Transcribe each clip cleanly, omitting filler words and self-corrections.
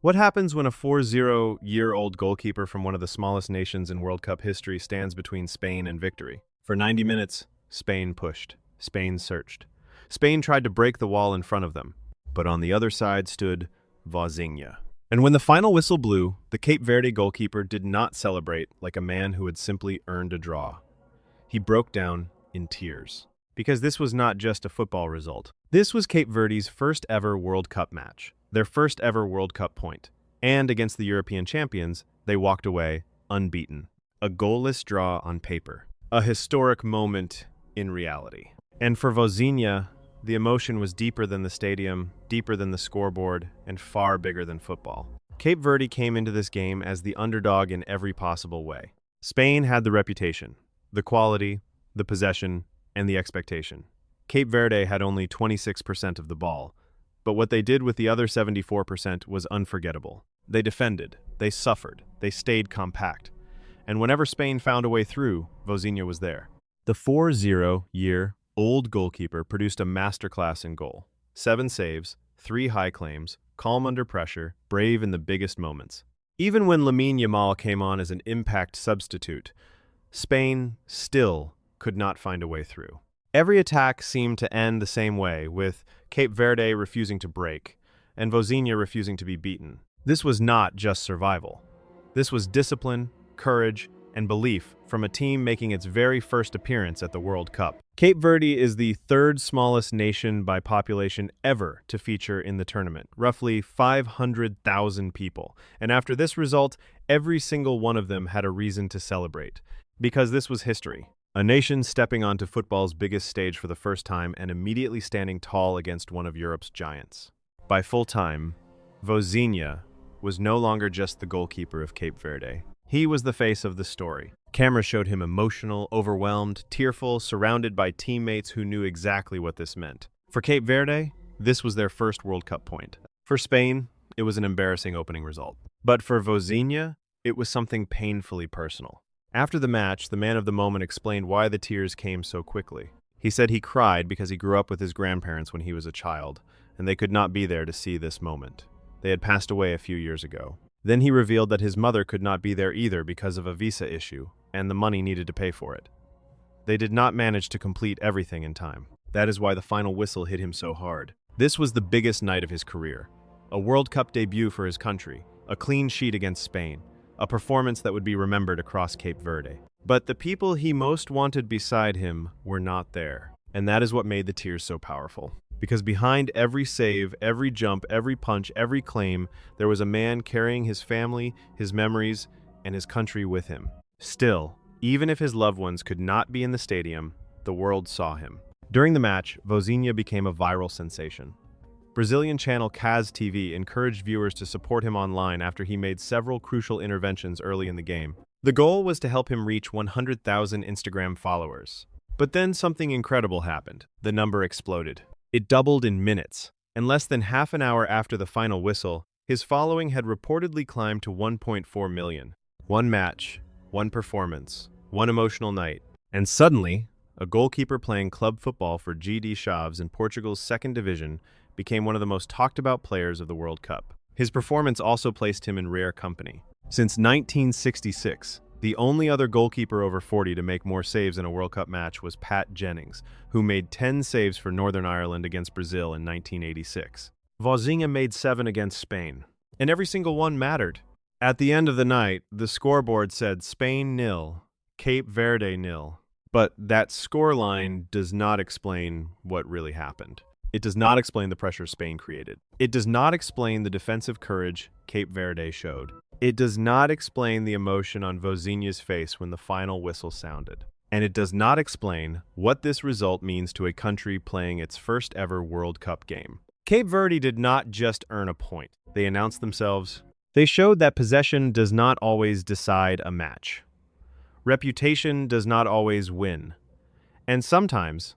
What happens when a 40-year-old goalkeeper from one of the smallest nations in World Cup history stands between Spain and victory? For 90 minutes, Spain pushed. Spain searched. Spain tried to break the wall in front of them. But on the other side stood Vozinha. And when the final whistle blew, the Cape Verde goalkeeper did not celebrate like a man who had simply earned a draw. He broke down in tears. Because this was not just a football result. This was Cape Verde's first ever World Cup match. Their first ever World Cup point. And against the European champions, they walked away unbeaten. A goalless draw on paper. A historic moment in reality. And for Vozinha, the emotion was deeper than the stadium, deeper than the scoreboard, and far bigger than football. Cape Verde came into this game as the underdog in every possible way. Spain had the reputation, the quality, the possession, and the expectation. Cape Verde had only 26% of the ball, but what they did with the other 74% was unforgettable. They defended, they suffered, they stayed compact. And whenever Spain found a way through, Vozinha was there. The 40-year-old goalkeeper produced a masterclass in goal. 7 saves, 3 high claims, calm under pressure, brave in the biggest moments. Even when Lamine Yamal came on as an impact substitute, Spain still could not find a way through. Every attack seemed to end the same way, with Cape Verde refusing to break, and Vozinha refusing to be beaten. This was not just survival. This was discipline, courage, and belief from a team making its very first appearance at the World Cup. Cape Verde is the 3rd smallest nation by population ever to feature in the tournament, roughly 500,000 people. And after this result, every single one of them had a reason to celebrate, because this was history. A nation stepping onto football's biggest stage for the first time and immediately standing tall against one of Europe's giants. By full time, Vozinha was no longer just the goalkeeper of Cape Verde. He was the face of the story. Cameras showed him emotional, overwhelmed, tearful, surrounded by teammates who knew exactly what this meant. For Cape Verde, this was their first World Cup point. For Spain, it was an embarrassing opening result. But for Vozinha, it was something painfully personal. After the match, the man of the moment explained why the tears came so quickly. He said he cried because he grew up with his grandparents when he was a child, and they could not be there to see this moment. They had passed away a few years ago. Then he revealed that his mother could not be there either because of a visa issue, and the money needed to pay for it. They did not manage to complete everything in time. That is why the final whistle hit him so hard. This was the biggest night of his career. A World Cup debut for his country, a clean sheet against Spain, a performance that would be remembered across Cape Verde. But the people he most wanted beside him were not there. And that is what made the tears so powerful. Because behind every save, every jump, every punch, every claim, there was a man carrying his family, his memories, and his country with him. Still, even if his loved ones could not be in the stadium, the world saw him. During the match, Vozinha became a viral sensation. Brazilian channel CAS TV encouraged viewers to support him online after he made several crucial interventions early in the game. The goal was to help him reach 100,000 Instagram followers. But then something incredible happened. The number exploded. It doubled in minutes, and less than half an hour after the final whistle, his following had reportedly climbed to 1.4 million. One match, one performance, one emotional night, and suddenly, a goalkeeper playing club football for GD Chaves in Portugal's 2nd division became one of the most talked about players of the World Cup. His performance also placed him in rare company. Since 1966, the only other goalkeeper over 40 to make more saves in a World Cup match was Pat Jennings, who made 10 saves for Northern Ireland against Brazil in 1986. Vozinha made 7 against Spain, and every single one mattered. At the end of the night, the scoreboard said Spain 0, Cape Verde 0. But that scoreline does not explain what really happened. It does not explain the pressure Spain created. It does not explain the defensive courage Cape Verde showed. It does not explain the emotion on Vozinha's face when the final whistle sounded. And it does not explain what this result means to a country playing its first ever World Cup game. Cape Verde did not just earn a point. They announced themselves. They showed that possession does not always decide a match. Reputation does not always win. And sometimes,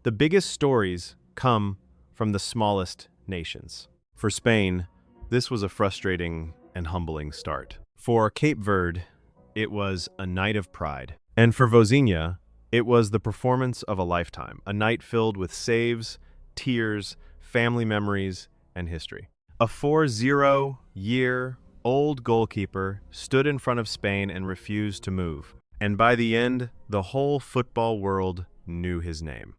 the biggest stories come from the smallest nations. For Spain, this was a frustrating and humbling start. For Cape Verde, it was a night of pride. And for Vozinha, it was the performance of a lifetime, a night filled with saves, tears, family memories, and history. A 40-year-old goalkeeper stood in front of Spain and refused to move. And by the end, the whole football world knew his name.